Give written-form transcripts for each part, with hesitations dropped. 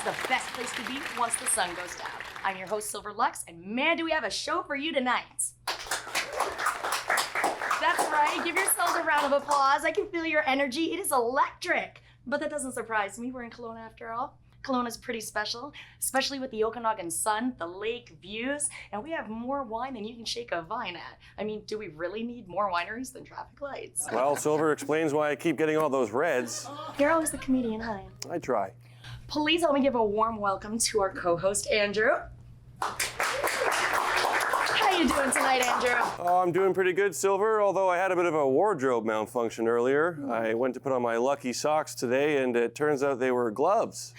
the best place to be once the sun goes down. I'm your host, Silver Lux, and man, do we have a show for you tonight. That's right, give yourselves a round of applause. I can feel your energy, it is electric. But that doesn't surprise me, we're in Kelowna after all. Kelowna's pretty special, especially with the Okanagan sun, the lake views, and we have more wine than you can shake a vine at. I mean, do we really need more wineries than traffic lights? Well, Silver explains why I keep getting all those reds. You're always the comedian, huh? I try. Please help me give a warm welcome to our co-host, Andrew. How you doing tonight, Andrew? Oh, I'm doing pretty good, Silver, although I had a bit of a wardrobe malfunction earlier. I went to put on my lucky socks today, and it turns out they were gloves.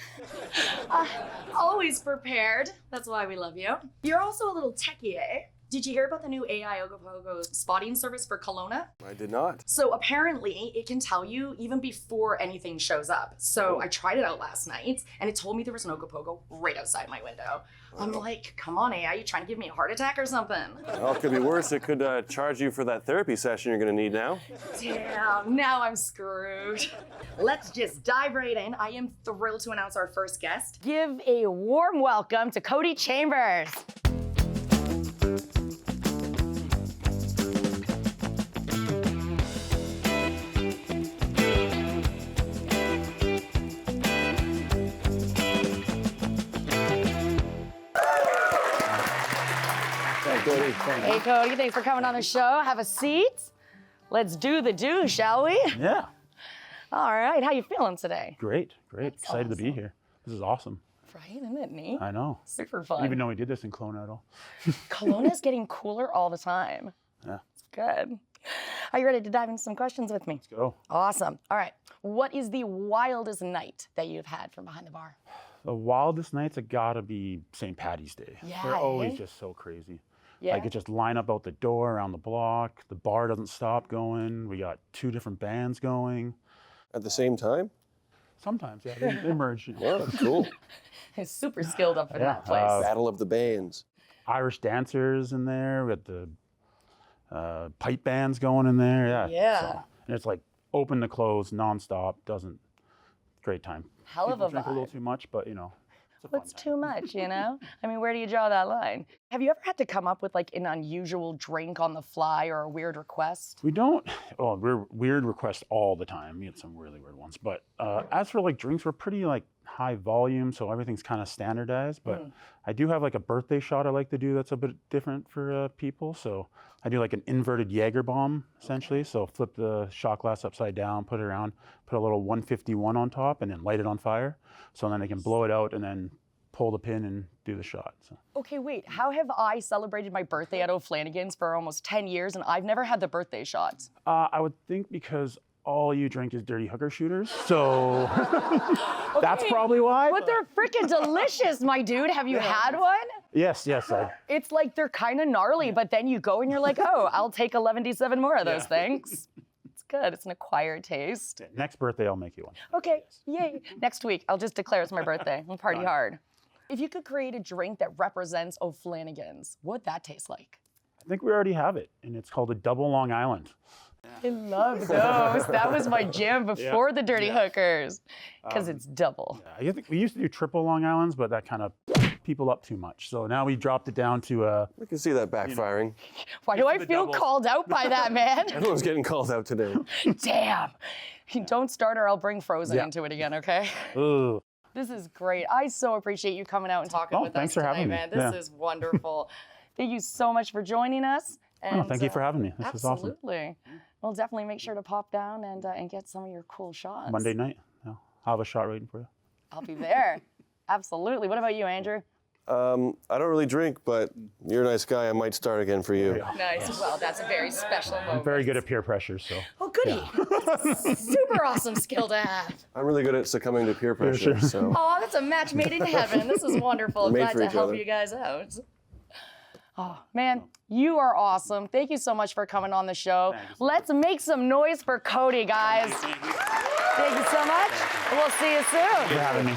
Always prepared. That's why we love you. You're also a little techie, eh? Did you hear about the new AI Ogopogo spotting service for Kelowna? I did not. So apparently it can tell you even before anything shows up. So I tried it out last night and it told me there was an Ogopogo right outside my window. I'm like, come on AI, you trying to give me a heart attack or something? Well, it could be worse. It could charge you for that therapy session you're gonna need now. Damn, now I'm screwed. Let's just dive right in. I am thrilled to announce our first guest. Give a warm welcome to Cody Chambers. Hey, Cody, thanks for coming on the show. Have a seat. Let's do the do, shall we? Yeah. All right, how you feeling today? Great. Excited to be here. This is awesome. Right, isn't it neat? I know. Super I fun. didn't even know we did this in Kelowna at all. Kelowna's getting cooler all the time. Yeah. It's good. Are you ready to dive into some questions with me? Let's go. Awesome. All right. What is the wildest night that you've had from behind the bar? The wildest nights have got to be St. Patty's Day. Yeah, They're always eh? just so crazy. Yeah. Like, it just line up out the door, around the block. The bar doesn't stop going. We got 2 different bands going. At the same time? Sometimes, yeah, they merge. Well, that's cool. He's super skilled up in Yeah, that place. Battle of the bands. Irish dancers in there. We got the pipe bands going in there. Yeah. Yeah. So, and it's like open to close, nonstop. Great time. Hell of People a drink a little vibe. too much, but you know, it's a fun What's time. too much, you know? I mean, where do you draw that line? Have you ever had to come up with like an unusual drink on the fly or a weird request? We don't. Well, we're weird requests all the time. We get some really weird ones. But as for like drinks, we're pretty like high volume, so everything's kind of standardized. But I do have like a birthday shot I like to do that's a bit different for people. So I do like an inverted Jaeger bomb essentially. So flip the shot glass upside down, put it around, put a little 151 on top, and then light it on fire. So then I can blow it out and then pull the pin and do the shot. So. Okay, wait, how have I celebrated my birthday at O'Flanagan's for almost 10 years and I've never had the birthday shots? I would think because all you drink is dirty hooker shooters, so that's probably why. But they're freaking delicious, my dude. Have you had one? Yes. It's like they're kind of gnarly, but then you go and you're like, oh, I'll take 11D7 more of those things. It's good. It's an acquired taste. Next birthday, I'll make you one. Okay, yay. Next week, I'll just declare it's my birthday. We'll party hard. If you could create a drink that represents O'Flanagan's, what'd that taste like? I think we already have it, and it's called a double Long Island. I love those. That was my jam before the Dirty Hookers, because it's double. I think we used to do triple Long Islands, but that kind of people up too much. So now we dropped it down to I can see that backfiring. Why do I the feel double. called out by that, man? Everyone's getting called out today. Damn. Don't start or I'll bring Frozen Yeah. into it again, okay? ugh. This is great. I so appreciate you coming out and talking with thanks us for tonight, having me. man. This Yeah. is wonderful. Thank you so much for joining us. And, Thank you for having me. This is awesome. Absolutely. We'll definitely make sure to pop down and get some of your cool shots. Monday night, yeah, I'll have a shot waiting for you. I'll be there. Absolutely. What about you, Andrew? I don't really drink, but you're a nice guy. I might start again for you. Nice. Well, that's a very special moment. I'm very good at peer pressure, so. Oh, goody. That's a super awesome skill to have. I'm really good at succumbing to peer pressure, sure. so. Oh, that's a match made in heaven. This is wonderful. Made Glad for to each help other. you guys out. Oh, man, you are awesome. Thank you so much for coming on the show. Thanks. Let's make some noise for Cody, guys. Thank you so much. We'll see you soon. for having me.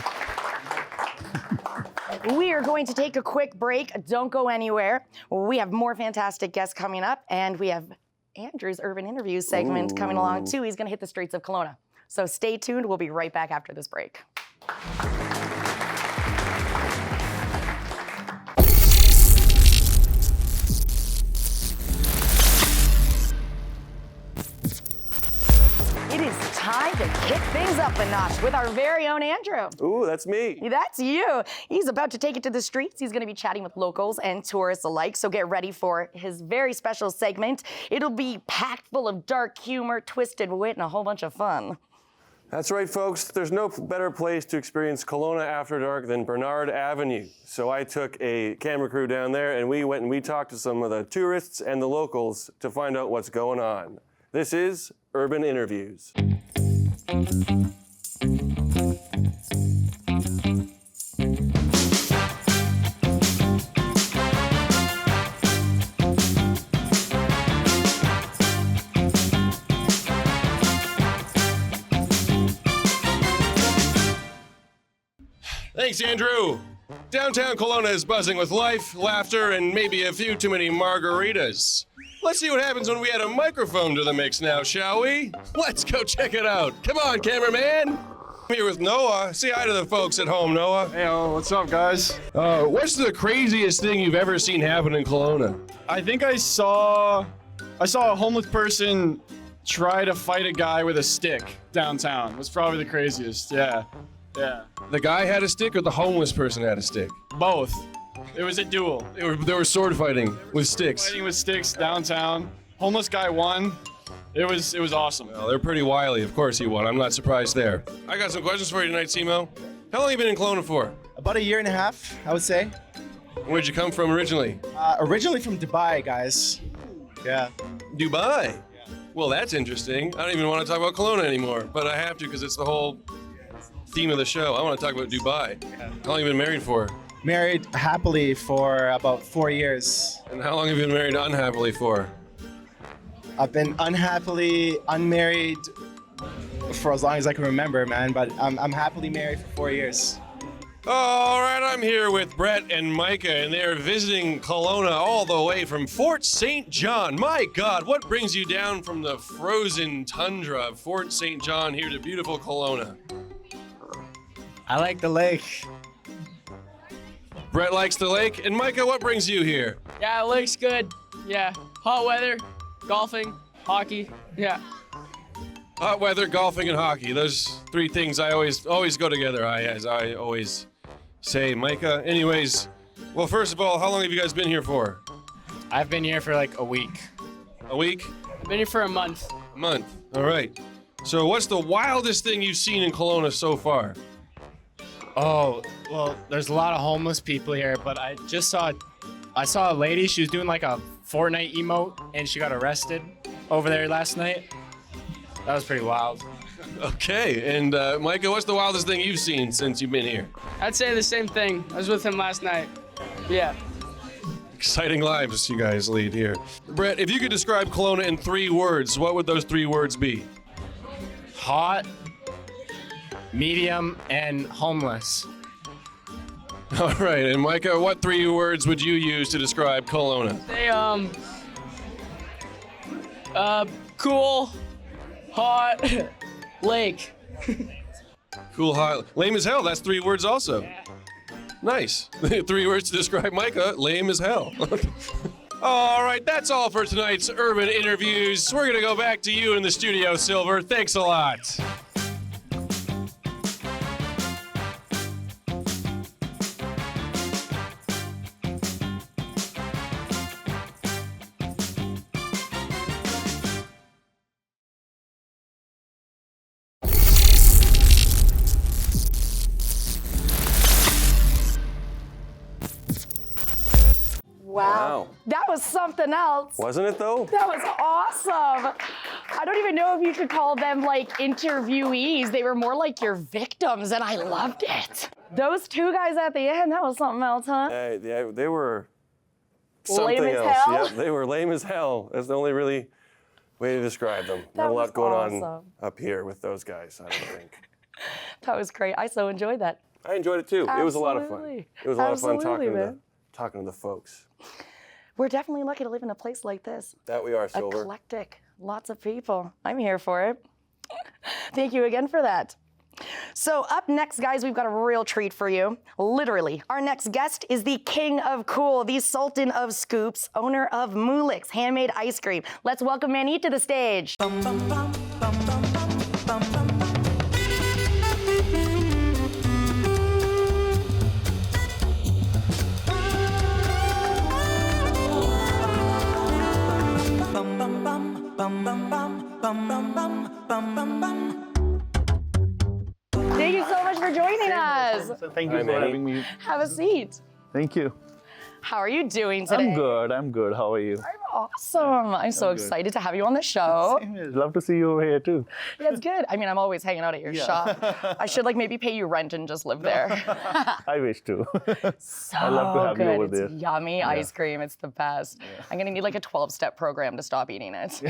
We are going to take a quick break. Don't go anywhere. We have more fantastic guests coming up, and we have Andrew's Urban Interviews segment coming along too. He's going to hit the streets of Kelowna. So stay tuned. We'll be right back after this break. time to kick things up a notch with our very own Andrew. Ooh, that's me. That's you. He's about to take it to the streets. He's going to be chatting with locals and tourists alike, so get ready for his very special segment. It'll be packed full of dark humor, twisted wit, and a whole bunch of fun. That's right, folks. There's no better place to experience Kelowna after dark than Bernard Avenue. So I took a camera crew down there and we went and we talked to some of the tourists and the locals to find out what's going on. This is Urban Interviews. Thanks, Andrew. Downtown Kelowna is buzzing with life, laughter, and maybe a few too many margaritas. Let's see what happens when we add a microphone to the mix now, shall we? Let's go check it out. Come on, cameraman. I'm here with Noah. Say hi to the folks at home, Noah. Hey, what's up, guys? What's the craziest thing you've ever seen happen in Kelowna? I think I saw a homeless person try to fight a guy with a stick downtown. It was probably the craziest. Yeah. The guy had a stick or the homeless person had a stick? Both. It was a duel. They were sword fighting with sticks. Fighting with sticks downtown. Homeless guy won. It was awesome. Well, they're pretty wily. Of course he won. I'm not surprised there. I got some questions for you tonight, Simo. How long have you been in Kelowna for? About a year and a half, I would say. Where'd you come from originally? Originally from Dubai, guys. Yeah. Dubai? Well, that's interesting. I don't even want to talk about Kelowna anymore, but I have to because it's the whole theme of the show. I want to talk about Dubai. How long have you been married for? Married happily for about 4 years. And how long have you been married unhappily for? I've been unhappily unmarried for as long as I can remember, man, but I'm happily married for 4 years. All right, I'm here with Brett and Micah, and they're visiting Kelowna all the way from Fort St. John. My God, what brings you down from the frozen tundra of Fort St. John here to beautiful Kelowna? I like the lake. Brett likes the lake, and Micah, what brings you here? Yeah, the lake's good. Yeah, hot weather, golfing, hockey. Yeah. Hot weather, golfing, and hockey. Those three things I always go together, as I always say. Micah, anyways, well, first of all, how long have you guys been here for? I've been here for like a week. A week? I've been here for a month. A month, all right. So what's the wildest thing you've seen in Kelowna so far? Oh, well, there's a lot of homeless people here, but I saw a lady, she was doing like a Fortnite emote, and she got arrested over there last night. That was pretty wild. Okay, and Micah, what's the wildest thing you've seen since you've been here? I'd say the same thing. I was with him last night. Yeah. Exciting lives you guys lead here. Brett, if you could describe Kelowna in 3 words, what would those 3 words be? Hot, medium, and homeless. All right, and Micah, what 3 words would you use to describe Kelowna? They, cool, hot, lake. Cool, hot, lame as hell. That's 3 words also. Yeah. Nice. 3 words to describe Micah, lame as hell. All right, that's all for tonight's Urban Interviews. We're going to go back to you in the studio, Silver. Thanks a lot. Wow. That was something else. Wasn't it, though? That was awesome. I don't even know if you could call them like interviewees. They were more like your victims, and I loved it. Those 2 guys at the end, that was something else, huh? They were something Lame as else. hell? Yep, they were lame as hell. That's the only really way to describe them. That Not a was lot going on awesome. up here with those guys, I don't think. That was great. I so enjoyed that. I enjoyed it too. It was a lot of fun. Absolutely. It was a lot of fun Absolutely, talking to the folks. We're definitely lucky to live in a place like this. That we are, Silver. Eclectic. Lots of people. I'm here for it. Thank you again for that. So up next, guys, we've got a real treat for you. Literally, our next guest is the king of cool, the sultan of scoops, owner of Mulek's handmade ice cream. Let's welcome Manny to the stage. Bum, bum, bum, bum, bum, bum, bum, bum. Thank you so much for joining us. Thank you Hi, for Manny. having me. Have a seat. Thank you. How are you doing today? I'm good. I'm good. How are you? Awesome. I'm so excited to have you on the show. Love to see you over here too. That's good. I mean, I'm always hanging out at your shop. I should like maybe pay you rent and just live there. I wish to. So I'd love to have you good. over It's there. yummy ice cream. It's the best. I'm gonna need like a 12-step program to stop eating it.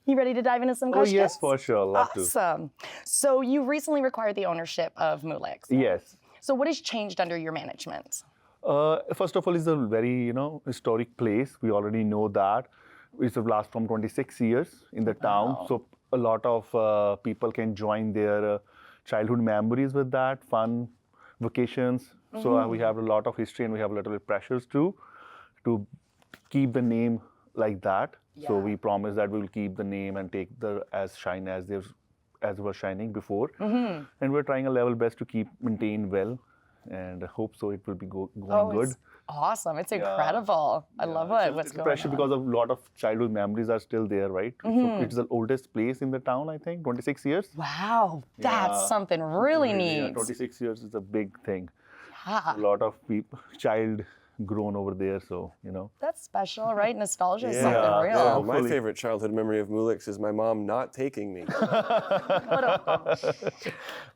You ready to dive into some Oh questions? yes, for sure. Love to. Awesome. So you recently acquired the ownership of Mulix. Yes. So what has changed under your management? First of all, it's a very historic place. We already know that. It's last from 26 years in the town, so a lot of people can join their childhood memories with that, fun vacations. So we have a lot of history and we have a little bit pressures too to keep the name like that. So we promise that we will keep the name and take the as shine as they were shining before. And we're trying a level best to keep maintain well. And I hope so it will be going good. It's awesome. It's incredible. I love what's It's going pressure on. because a lot of childhood memories are still there, right? So it's the oldest place in the town, I think, 26 years. Wow, that's Yeah. something really Yeah, neat. 26 years is a big thing. Yeah. A lot of child grown over there, so That's special, right? Nostalgia is Yeah. something Yeah. real. Yeah, my Hopefully. favorite childhood memory of Mulix is my mom not taking me.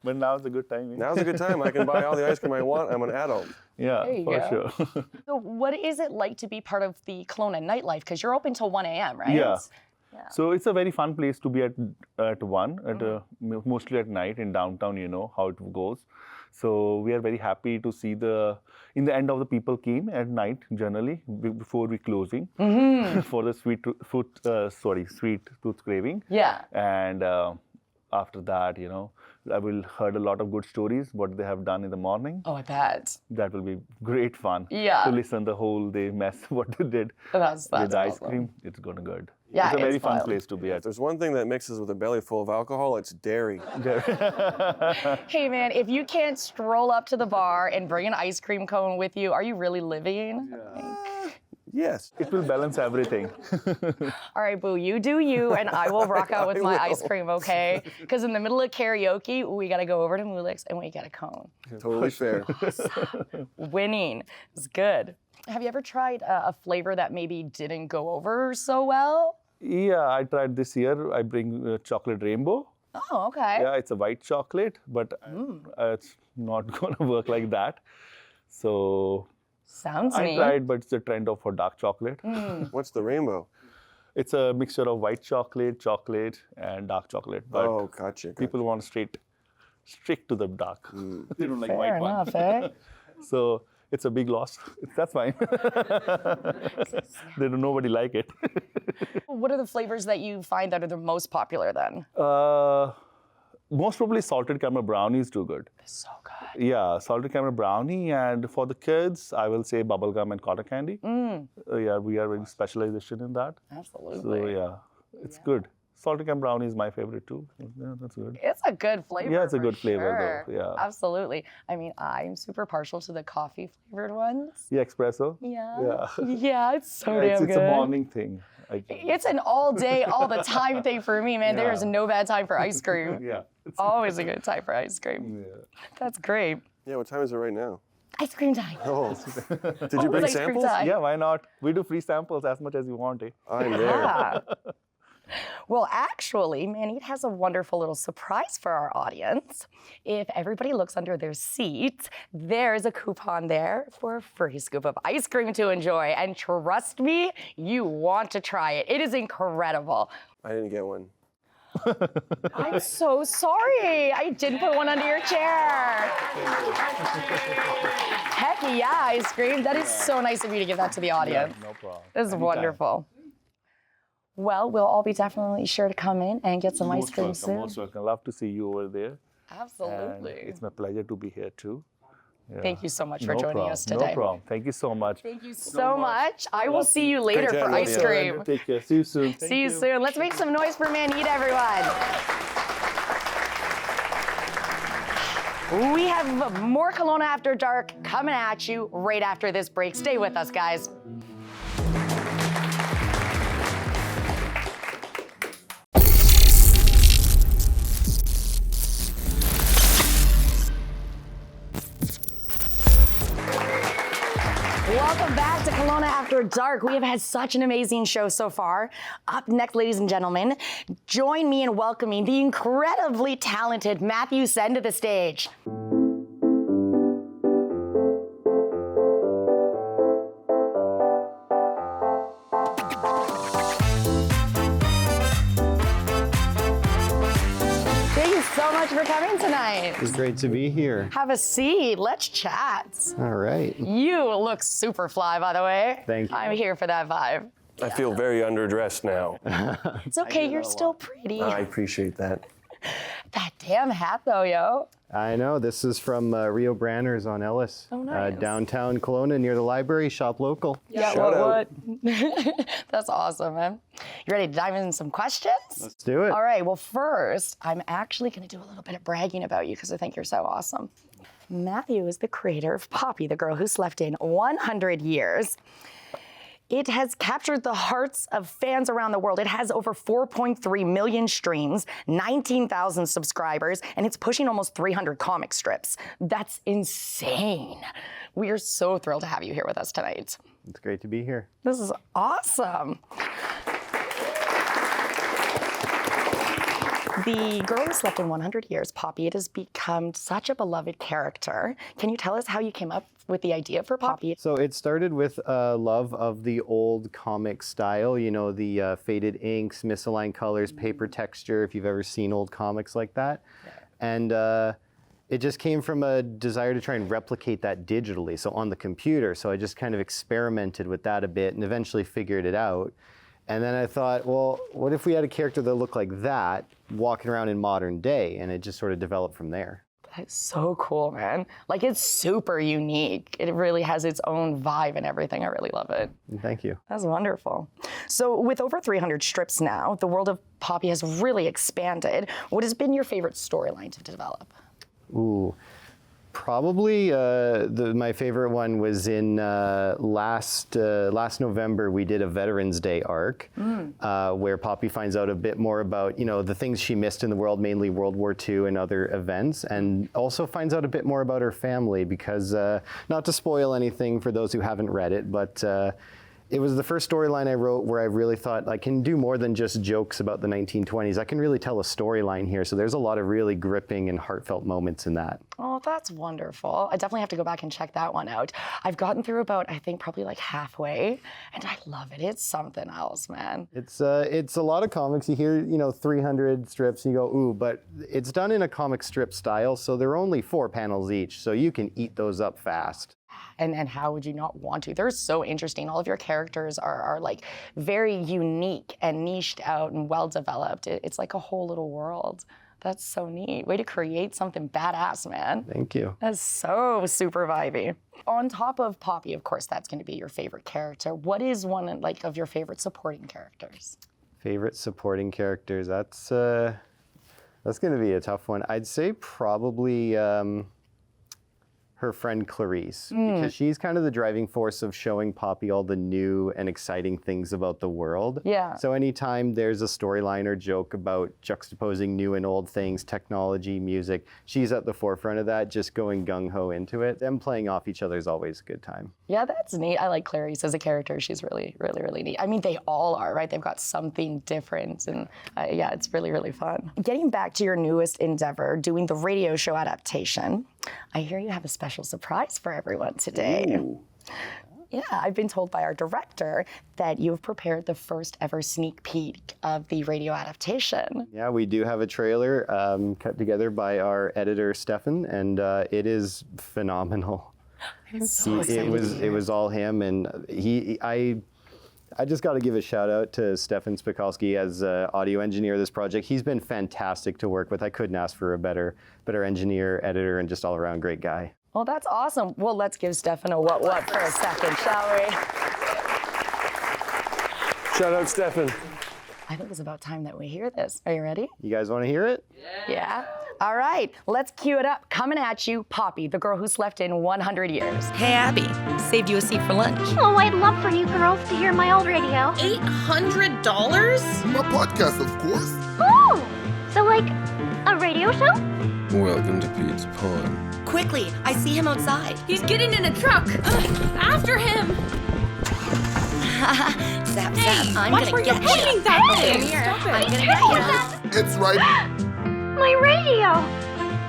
But now it's a good time. Now's a good time. I can buy all the ice cream I want. I'm an adult. Yeah, There you for go. sure. So what is it like to be part of the Kelowna nightlife? Because you're open till 1 a.m., right? Yeah. So it's a very fun place to be at mostly at night in downtown. You know how it goes. So we are very happy to see in the end of the people came at night generally before we closing for the sweet tooth craving. Yeah. And after that, I will heard a lot of good stories what they have done in the morning. Oh, I bet. That will be great fun. Yeah. To listen the whole day mess what they did That's with the ice awesome. cream. It's gonna good. Yeah, it's a very it's fun wild. place to be at. There's one thing that mixes with a belly full of alcohol, it's dairy. Hey, man, if you can't stroll up to the bar and bring an ice cream cone with you, are you really living? Yes. It will balance everything. All right, Boo, you do you, and I will rock out with my ice cream, okay? Because in the middle of karaoke, we got to go over to Mulix and we get a cone. Totally fair. Winning is good. Have you ever tried a flavor that maybe didn't go over so well? Yeah, I tried this year. I bring chocolate rainbow. Oh, okay. Yeah, it's a white chocolate, but it's not gonna work like that. So Sounds I neat. tried, but it's a trend for dark chocolate. What's the rainbow? It's a mixture of white chocolate, and dark chocolate. But Oh, gotcha. people want straight to the dark. They don't like Fair white enough, one. eh? So it's a big loss. That's fine. Nobody like it. What are the flavors that you find that are the most popular then? Most probably salted caramel brownie is too good. So good. Yeah, salted caramel brownie, and for the kids, I will say bubblegum and cotton candy. Yeah, we are very specialization in that. Absolutely. So yeah, it's good. Salted caramel brownie is my favorite too. Yeah, that's good. It's a good flavor. Yeah, it's a for good flavor sure. though, yeah. Absolutely. I mean, I'm super partial to the coffee flavored ones. Yeah, espresso. Yeah. Yeah. Yeah, it's so It's, damn it's good. a morning thing. It's an all day, all the time thing for me, man. There is no bad time for ice cream. Yeah. Always a good time for ice cream. Yeah. That's great. Yeah, what time is it right now? Ice cream time. Oh. Did you bring ice cream samples? time. Yeah, why not? We do free samples as much as you want. I'm there. Yeah. Well, actually, Manny has a wonderful little surprise for our audience. If everybody looks under their seat, there's a coupon there for a free scoop of ice cream to enjoy. And trust me, you want to try it. It is incredible. I didn't get one. I'm so sorry. I did put one under your chair. Heck yeah, ice cream. That is so nice of you to give that to the audience. No problem. This is Anytime. wonderful. Well, we'll all be definitely sure to come in and get some ice Most cream welcome, soon. most welcome. Love to see you over there. And Absolutely. it's my pleasure to be here too. Yeah. Thank you so much for No joining problem, us today. No problem. Thank you so much. Thank you so much. I will see you later Great for chatting with ice you. cream. Take care. See you soon. Thank See you soon. Let's make some noise for Manit, everyone. We have more Kelowna After Dark coming at you right after this break. Stay with us, guys. After Dark. We have had such an amazing show so far. Up next, ladies and gentlemen, join me in welcoming the incredibly talented Matthew Sen to the stage. Thank you so much for coming tonight. It's great to be here. Have a seat. Let's chat. All right. You look super fly, by the way. Thank you. I'm here for that vibe. I feel very underdressed now. It's okay, you're still pretty. I appreciate that. That damn hat, though, yo. I know. This is from Rio Branners on Ellis. Oh, nice. Downtown Kelowna near the library. Shop local. Yeah, Shout what? That's awesome, man. You ready to dive into some questions? Let's do it. All right, well, first, I'm actually going to do a little bit of bragging about you because I think you're so awesome. Matthew is the creator of Poppy, the girl who slept in 100 years. It has captured the hearts of fans around the world. It has over 4.3 million streams, 19,000 subscribers, and it's pushing almost 300 comic strips. That's insane. We are so thrilled to have you here with us tonight. It's great to be here. This is awesome. The girl who slept in 100 years, Poppy, it has become such a beloved character. Can you tell us how you came up with the idea for Poppy? So it started with a love of the old comic style, you know, the faded inks, misaligned colors, paper texture, if you've ever seen old comics like that. Yeah. And it just came from a desire to try and replicate that digitally, so on the computer. So I just kind of experimented with that a bit and eventually figured it out. And then I thought, well, what if we had a character that looked like that walking around in modern day? And it just sort of developed from there. That's so cool, man. Like, it's super unique. It really has its own vibe and everything. I really love it. Thank you. That's wonderful. So with over 300 strips now, the world of Poppy has really expanded. What has been your favorite storyline to develop? Ooh. Probably my favorite one was in last November. We did a Veterans Day arc where Poppy finds out a bit more about, you know, the things she missed in the world, mainly World War II and other events, and also finds out a bit more about her family because, not to spoil anything for those who haven't read it, but it was the first storyline I wrote where I really thought I can do more than just jokes about the 1920s. I can really tell a storyline here. So there's a lot of really gripping and heartfelt moments in that. Oh, that's wonderful. I definitely have to go back and check that one out. I've gotten through about, I think, probably like halfway, and I love it. It's something else, man. It's a lot of comics. You hear, you know, 300 strips, and you go, ooh, but it's done in a comic strip style, so they're only 4 panels each, so you can eat those up fast. And how would you not want to? They're so interesting. All of your characters are like very unique and niched out and well developed. It's like a whole little world. That's so neat. Way to create something badass, man. Thank you. That's so super vibey. On top of Poppy, of course, that's going to be your favorite character. What is one like of your favorite supporting characters? Favorite supporting characters? That's going to be a tough one. I'd say probably her friend Clarice, because she's kind of the driving force of showing Poppy all the new and exciting things about the world. Yeah. So anytime there's a storyline or joke about juxtaposing new and old things, technology, music, she's at the forefront of that, just going gung-ho into it. Them playing off each other is always a good time. Yeah, that's neat. I like Clarice as a character. She's really, really, really neat. I mean, they all are, right? They've got something different, and yeah, it's really, really fun. Getting back to your newest endeavor, doing the radio show adaptation, I hear you have a special surprise for everyone today. Ooh. Yeah, I've been told by our director that you've prepared the first ever sneak peek of the radio adaptation. Yeah, we do have a trailer cut together by our editor, Stefan, and it is phenomenal. I'm so excited. It was all him, and I just got to give a shout out to Stefan Spikalski as audio engineer of this project. He's been fantastic to work with. I couldn't ask for a better engineer, editor, and just all around great guy. Well, that's awesome. Well, let's give Stefan a what for a second, shall we? Shout out, Stefan. I think it's about time that we hear this. Are you ready? You guys want to hear it? Yeah. All right, let's cue it up. Coming at you, Poppy, the girl who slept in 100 years. Hey, Abby, saved you a seat for lunch. Oh, I'd love for you girls to hear my old radio. $800? My podcast, of course. Oh, so like a radio show? Welcome to Pete's Pond. Quickly, I see him outside. He's getting in a truck. After him. Zap, zap, I'm Watch gonna where get you're pointing that Over thing. here. Stop it. I'm gonna get you. It's right. My radio!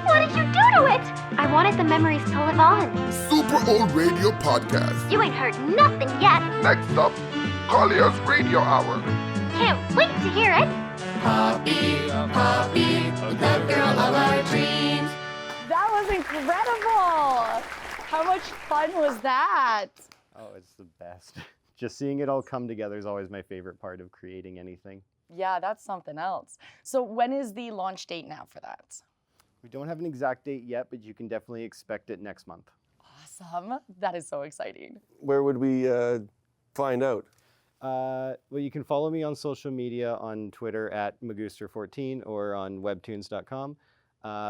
What did you do to it? I wanted the memories to live on. Super Old Radio Podcast. You ain't heard nothing yet. Next up, Collier's Radio Hour. Can't wait to hear it. Poppy, Poppy, the girl of our dreams. That was incredible. How much fun was that? Oh, it's the best. Just seeing it all come together is always my favorite part of creating anything. Yeah, that's something else. So when is the launch date now for that? We don't have an exact date yet, but you can definitely expect it next month. Awesome. That is so exciting. Where would we find out? Well, you can follow me on social media on Twitter at Magooster14 or on webtoons.com.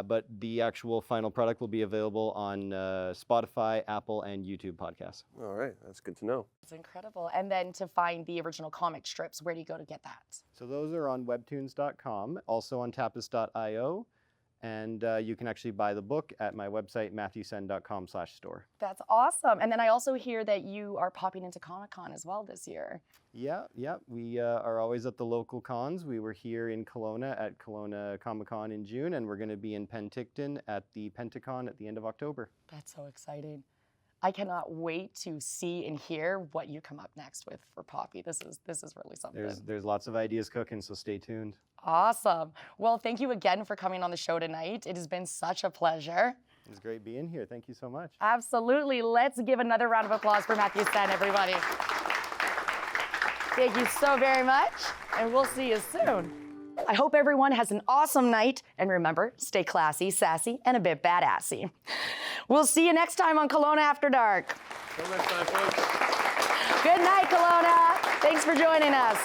But the actual final product will be available on Spotify, Apple, and YouTube podcasts. All right, that's good to know. It's incredible. And then to find the original comic strips, where do you go to get that? So those are on webtoons.com, also on tapis.io. And you can actually buy the book at my website, matthewsen.com/store. That's awesome. And then I also hear that you are popping into Comic-Con as well this year. Yeah. We are always at the local cons. We were here in Kelowna at Kelowna Comic-Con in June, and we're going to be in Penticton at the Pentacon at the end of October. That's so exciting. I cannot wait to see and hear what you come up next with for Poppy. This is really something. There's lots of ideas cooking, so stay tuned. Awesome. Well, thank you again for coming on the show tonight. It has been such a pleasure. It was great being here. Thank you so much. Absolutely. Let's give another round of applause for Matthew Sen, everybody. Thank you so very much, and we'll see you soon. I hope everyone has an awesome night, and remember, stay classy, sassy, and a bit badassy. We'll see you next time on Kelowna After Dark. Till next time, folks. Good night, Kelowna. Thanks for joining us.